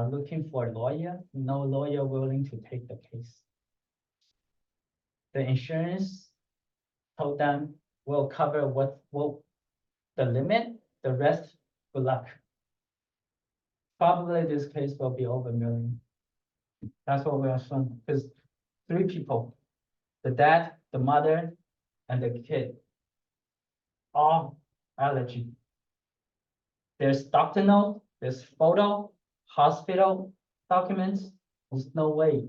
looking for a lawyer, no lawyer willing to take the case. The insurance told them we'll cover what the limit, the rest, good luck. Probably this case will be over $1 million. That's what we assume, because 3 people, the dad, the mother, and the kid, all allergy. There's doctor note, there's photo, hospital documents, there's no way.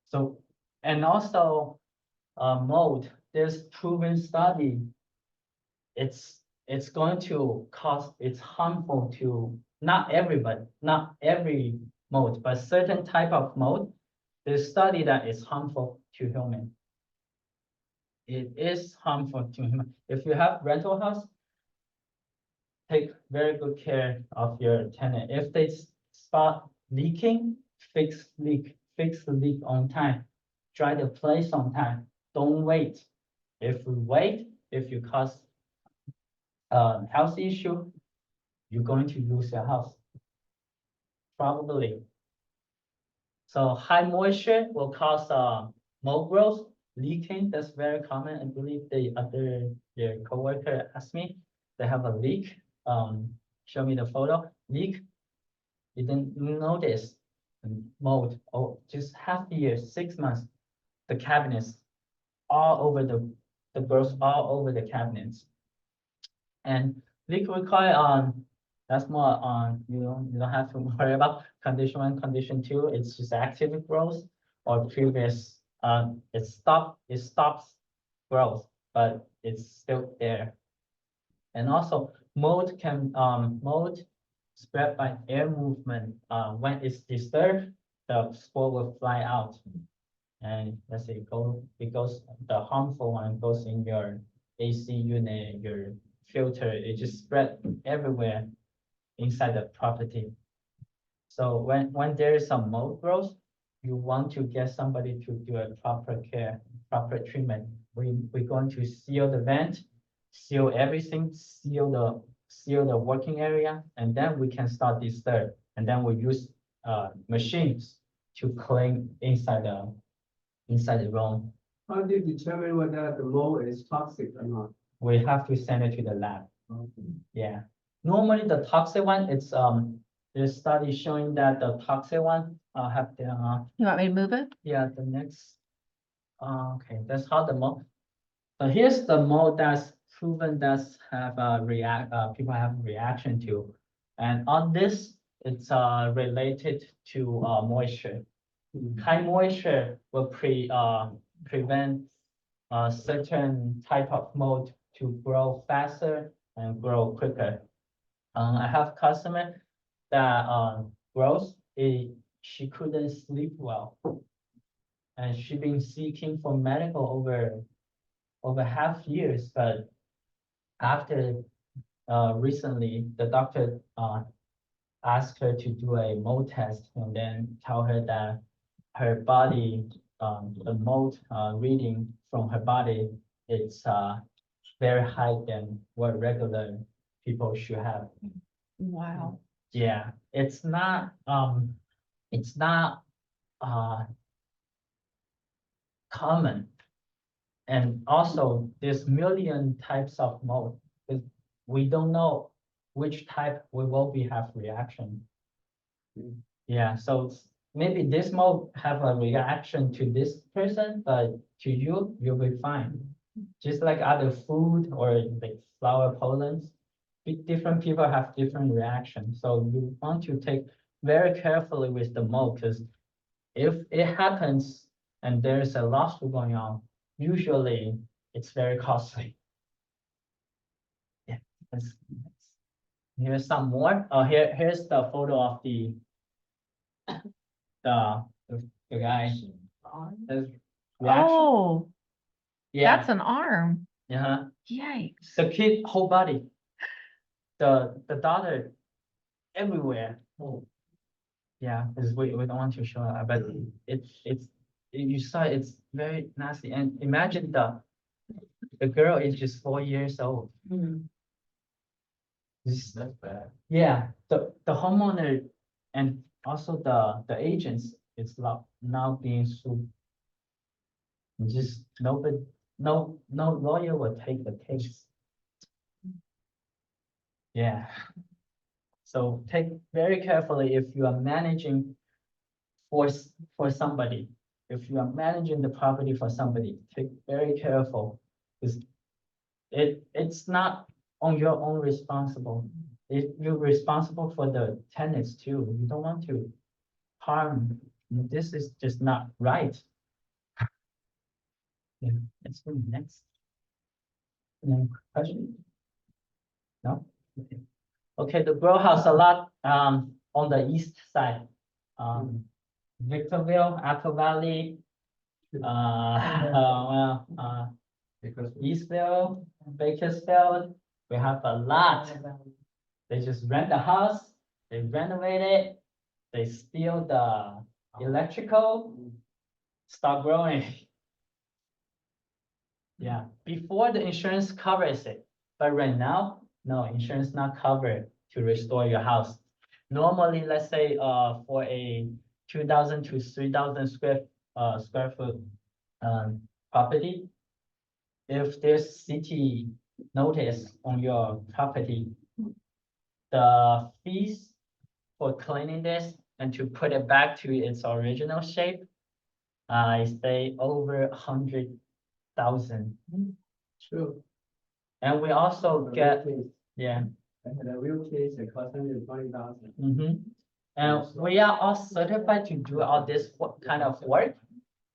So, and also mold, there's proven study. It's going to cause, it's harmful to not everybody, not every mold, but certain type of mold. There's study that is harmful to human. It is harmful to human. If you have rental house, take very good care of your tenant. If they spot leaking, fix the leak on time. Dry the place on time. Don't wait. If you wait, if you cause health issue, you're going to lose your house. Probably. So high moisture will cause mold growth, leaking. That's very common. I believe your coworker asked me, they have a leak. Show me the photo. Leak. You didn't notice mold. Oh, just half a year, 6 months. The cabinets all over the growth all over the cabinets. And leak require that's more on you don't have to worry about condition 1, condition 2. It's just active growth or previous it stops growth, but it's still there. And also mold can mold spread by air movement. When it's disturbed, the spore will fly out. And let's say it goes the harmful one goes in your AC unit, your filter, it just spread everywhere inside the property. So when there is some mold growth, you want to get somebody to do a proper care, proper treatment. We're going to seal the vent, seal everything, seal the working area, and then we can start disturb. And then we use machines to clean inside the room. How do you determine whether the mold is toxic or not? We have to send it to the lab. Yeah. Normally the toxic one, it's there's study showing that the toxic one have the You want me to move it? yeah, the next. Okay, that's how the mold. So here's the mold that's proven that's have people have reaction to. And on this, it's related to moisture. High moisture will prevent certain type of mold to grow faster and grow quicker. I have customer that grows, she couldn't sleep well. And she been seeking for medical over half years, but after recently the doctor asked her to do a mold test and then tell her that her body the mold reading from her body it's very high than what regular people should have. Wow. Yeah, it's not common. And also there's million types of mold, because we don't know which type we will be have reaction. Yeah, so maybe this mold have a reaction to this person, but to you, you'll be fine. Just like other food or like flower pollens, different people have different reactions. So you want to take very carefully with the mold, because if it happens and there's a lawsuit going on, usually it's very costly. Yeah, here's some more. Oh, here's the photo of the guy. His reaction. Oh, Yeah, that's an arm. yeah. Yikes. The kid whole body. The daughter everywhere. Oh. Yeah, because we don't want to show it, but you saw it's very nasty. And imagine the girl is just 4 years old. That's bad. Yeah, the homeowner and also the agents is now being sued. Just nobody, no lawyer will take the case. Yeah. So take very carefully if you are managing for somebody. If you are managing the property for somebody, take very careful, because it's not on your own responsible. You're responsible for the tenants too. You don't want to harm. This is just not right. Yeah, let's go next. Any question? No? Okay. Okay, the grow house a lot on the east side. Victorville, Apple Valley, Eastville, Bakersfield, we have a lot. They just rent the house, they renovate it, they steal the electrical, start growing. Yeah, before the insurance covers it, but right now, no, insurance not covered to restore your house. Normally, let's say for a 2,000 to 3,000 square foot property, if there's city notice on your property, the fees for cleaning this and to put it back to its original shape, stay over 100,000. True. And we also get, yeah. I had a real case that cost 120,000. And we are all certified to do all this kind of work.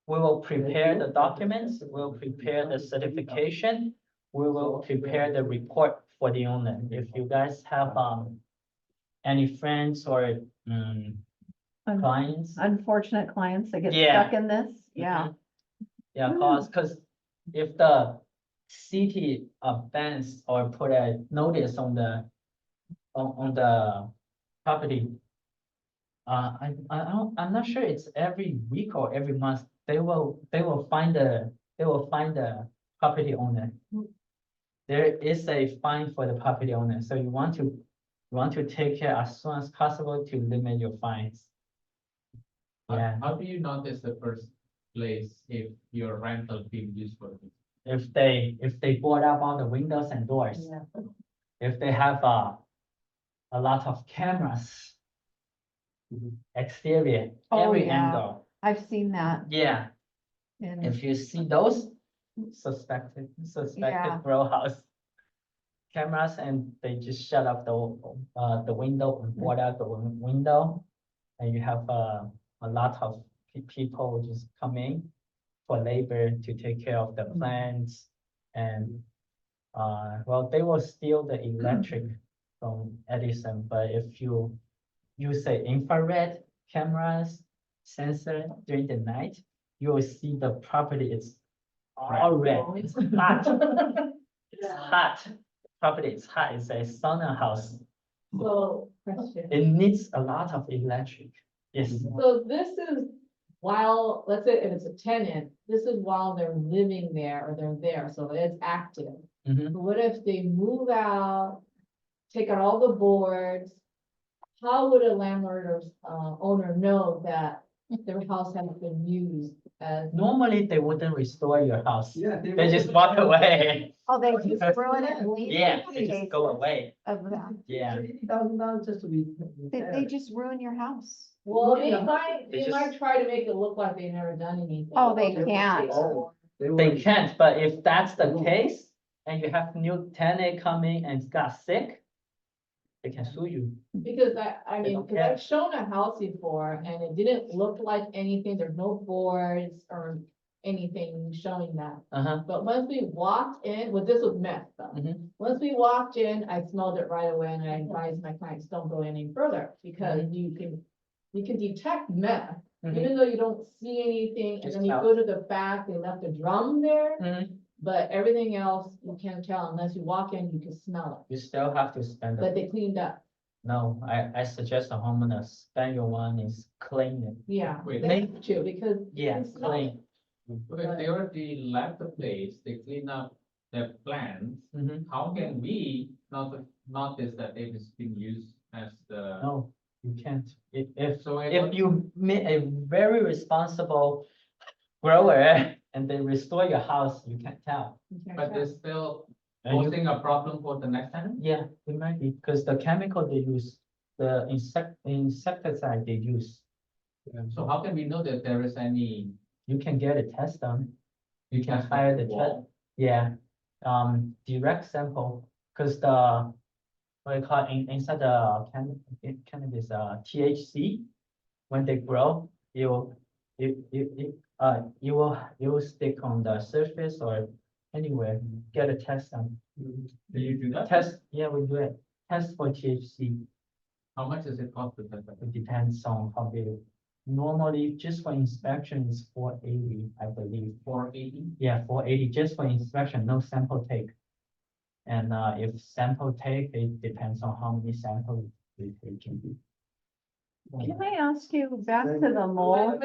We will prepare the documents, we'll prepare the certification, we will prepare the report for the owner. If you guys have any friends or clients. Unfortunate clients that get Yeah. stuck in this, yeah. Yeah, because if the city bans or put a notice on the on the property. I'm not sure it's every week or every month. They will find the property owner. There is a fine for the property owner, so you want to take care as soon as possible to limit your fines. Yeah, How do you notice the first place if your rental being used for this? if they board up all the windows and doors, if they have a lot of cameras, exterior, Oh, every yeah. angle. I've seen that. Yeah, And if you see those suspected Yeah. row house cameras and they just shut up the window and board out the window, and you have a lot of people just coming for labor to take care of the plants and well, they will steal the electric from Edison, but if you use a infrared cameras sensor during the night, you will see the property is all red. It's hot. It's hot. Property is hot. It's a sauna house. So, question. It needs a lot of electric. Yes. So this is while, let's say if it's a tenant, this is while they're living there or they're there, so it's active. Mhm. But what if they move out, take out all the boards? How would a landlord or owner know that their house has been used as? Normally, they wouldn't restore your house. Yeah. They just walk away. oh, they just ruin it and leave. Yeah, in they just case go away. Of that. Yeah. $80,000 just to be. They just ruin your house. Well, they Yeah. might, They they might just- try to make it look like they've never done anything. Oh, they can't. They can't, but if that's the case, and you have new tenant coming and got sick, they can sue you. Because I They mean, don't because care. I've shown a house before and it didn't look like anything, there's no boards or anything showing that. Uh-huh. But once we walked in, well, this was meth though. Mhm. Once we walked in, I smelled it right away and I advised my clients, don't go any further because you can detect meth. Mhm. Even though you don't see anything, and Just then you tell. go to the back, they left a drum there, Mhm. but everything else you can't tell unless you walk in, you can smell You still have to spend it. But it. they cleaned up, No, I suggest a homeowner spend your one is clean it. yeah, Wait. they have to because. Yeah, they smell it. clean. So if they already left the place, they clean up their plants, Mhm. how can we notice that it is being used as the? No, you can't. If So if you meet a very responsible grower and they restore your house, you can't tell. You can't But tell. they're still And you- posing a problem for the next tenant? Yeah, it might be, because the chemical they use, the insecticide they use, So how can we know that there is any? you can get a test done. You can Test hire the the test, wall? yeah, direct sample, because the, what do you call it, inside the cannabis, THC, when they grow, you will stick on the surface or anywhere, get a test done. Do you do that? Test, yeah, we do it, test for THC. How much does it cost to test that? It depends on how big. Normally, just for inspection is 480, I believe. 480? Yeah, 480, just for inspection, no sample take. And if sample take, it depends on how many samples we can do. Can I ask you back to the mold?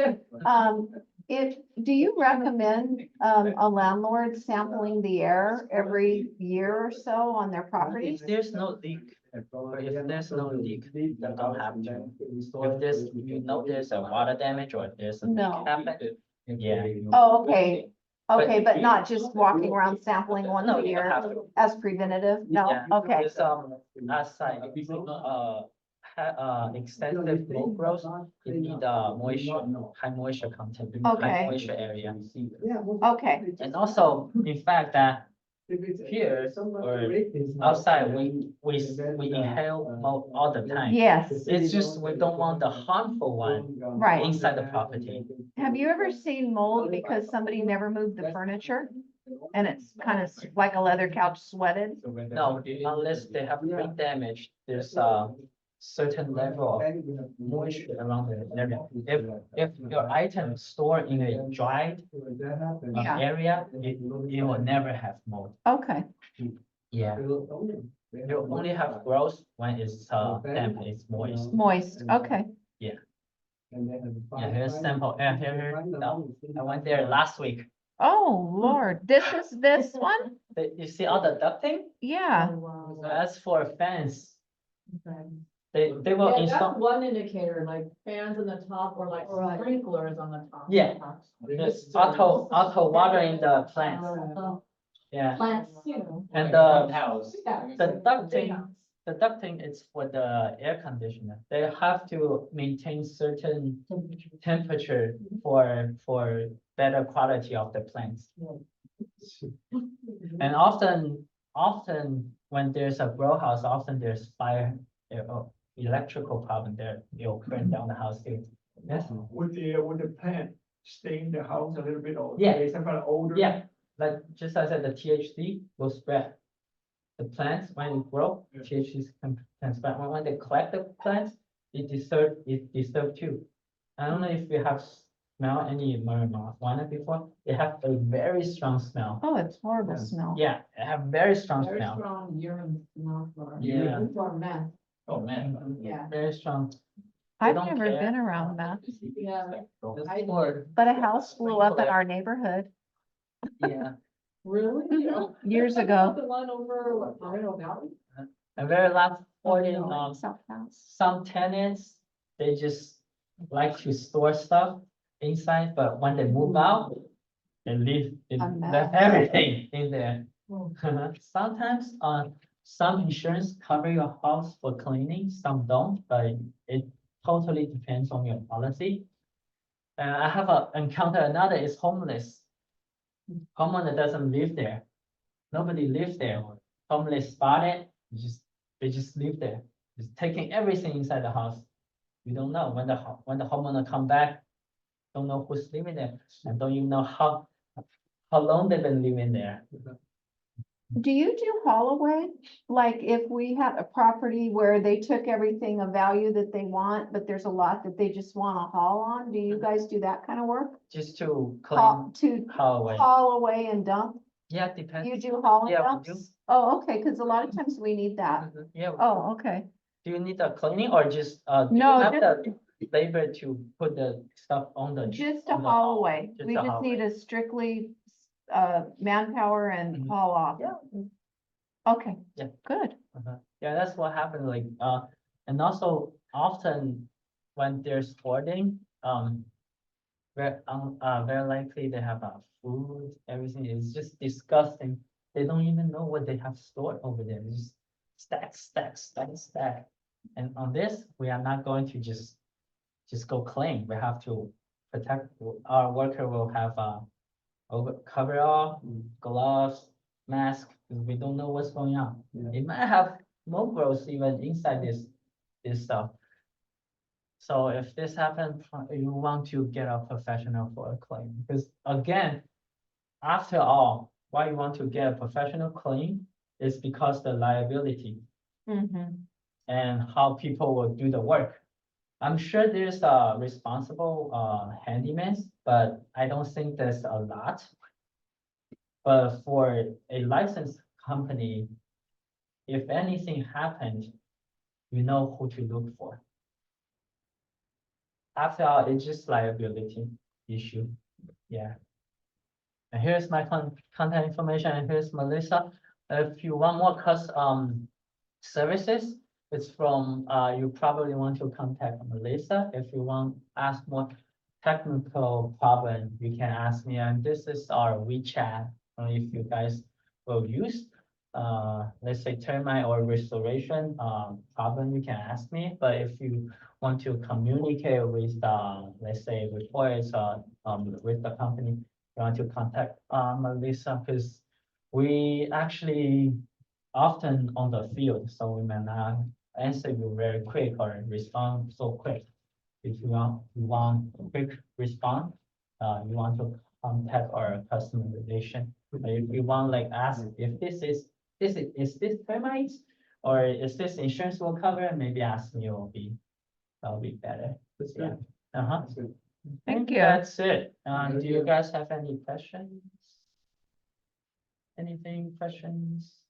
Do you recommend, a landlord sampling the air every year or so on their property? If there's no leak, or if there's no leak, then don't have to. If there's, you know, there's a water damage or there's a leak No. happen, yeah. Oh, okay, okay, but not just walking around sampling once No, a you don't year have to. as preventative? No, Yeah, okay. because, outside, extensive mold growth, you need moisture, high moisture content, Okay. high moisture area. Okay, And also, in fact, that here or outside, we inhale mold all the time. yes. It's just we don't want the harmful one Right. inside the property. Have you ever seen mold because somebody never moved the furniture? And it's kind of like a leather couch sweated? No, unless they have brain damage, there's certain level of moisture around the area. If your item is stored in a dry Yeah. area, it will never have mold. Okay, Yeah. You only have growth when it's damp, it's moist. moist, okay. Yeah, here's sample. I went there last week. Oh, Lord, this is this one? You see all the ducting? Yeah, So that's for fans. They will Yeah, install. that's one indicator, like fans on the top or like sprinklers on the top. Yeah. Just auto watering the plants. Yeah. Plants, you know. And House. the ducting is for the air conditioner. They have to maintain certain temperature for better quality of the plants. And often when there's a grow house, often there's fire, electrical problem there. You'll burn down the house too. Yes. Would the plant stay in the house a little bit or? Yeah. Is some kind of odor? Yeah, like just as I said, the THC will spread. The plants, when it grow, THC can spread. When they collect the plants, it disturb too. I don't know if you have smelled any marijuana before. They have a very strong smell. oh, it's horrible smell. Yeah, they have very strong Very smell. strong urine smell for. Yeah. For meth, Oh, man. yeah. Very strong. I've don't never care. been around that, Yeah. It's for- but a house blew up in our neighborhood Yeah, Really? years The ago. one over, what, Moreno Valley? and very last point, South House. some tenants, they just like to store stuff inside, but when they move out, they leave, they A mess. left everything in there. Oh. Sometimes, some insurance cover your house for cleaning, some don't, but it totally depends on your policy. I have encountered another is homeless. Homeowner doesn't live there. Nobody lives there. Homeless spotted, they just live there, just taking everything inside the house. You don't know when the homeowner come back, don't know who's living there, and don't even know how long they've been living there. Do you do haul away? Like if we have a property where they took everything of value that they want, but there's a lot that they just want to haul on, do you guys do that kind of work? Just to Haul, clean to hallway. haul away and dump? Yeah, depends. You do haul and Yeah, we do. dumps? Oh, okay, because a lot of times we need that. Yeah. Oh, okay. Do you need a cleaning or just, do you No, have just- the labor to put the stuff on the? Just a on the haul hall? away. Just We a just haul need away. a strictly manpower and Mhm. haul off. Yeah. Okay. Yeah. Good. Yeah, that's what happened, like, and also often when there's hoarding, very likely they have, food, everything is just disgusting. They don't even know what they have stored over there, it's just stack. And on this, we are not going to just go clean, we have to protect, our worker will have, coverall, gloves, mask, because we don't know what's going on. It might have mold growth even inside this stuff. So if this happens, you want to get a professional for a clean, because again, after all, why you want to get a professional clean is because the liability Mm-hmm. and how people will do the work. I'm sure there's responsible handyman, but I don't think there's a lot. But for a licensed company, if anything happened, you know who to look for. After all, it's just liability issue. Yeah. And here's my contact information, and here's Melissa. If you want more services, it's from, you probably want to contact Melissa. If you want ask more technical problem, you can ask me, and this is our WeChat. If you guys will use, let's say termite or restoration problem, you can ask me. But if you want to communicate with, let's say reports, with the company, you want to contact Melissa, because we actually often on the field, so we may not answer you very quick or respond so quick. If you want a quick response, you want to contact our customer relation. But if you want like ask if this termites Or is this insurance will cover? Maybe ask me that'll be better. That's Yeah. good. Uh-huh. That's good. Thank you. That's it. Very Do you good. guys have any questions? Anything, questions?